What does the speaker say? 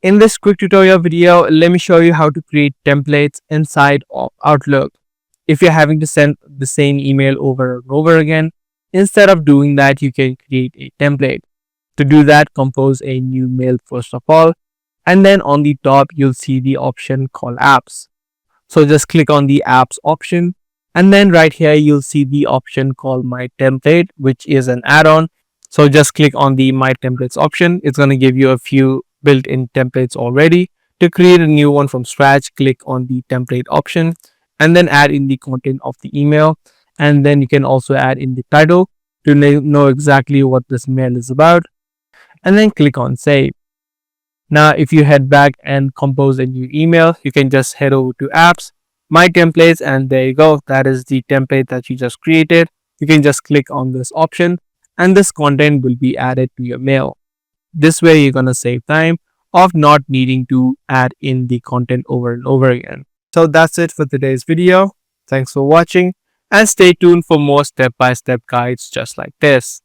In this quick tutorial video, let me show you how to create templates inside of Outlook. If you're having to send the same email over and over again, instead of doing that, you can create a template. To do that, compose a new mail first of all, and then on the top, you'll see the option called apps. So just click on the apps option, and then right here, you'll see the option called my template, which is an add-on. So just click on the my templates option. It's going to give you a few built-in templates already. To create a new one from scratch, click on the template option and then add in the content of the email. And then you can also add in the title to know exactly what this mail is about. And then click on save. Now, if you head back and compose a new email, you can just head over to apps, my templates, and there you go. That is the template that you just created. You can just click on this option and this content will be added to your mail. This way, you're going to save time of not needing to add in the content over and over again. So that's it for today's video. Thanks for watching and stay tuned for more step-by-step guides just like this.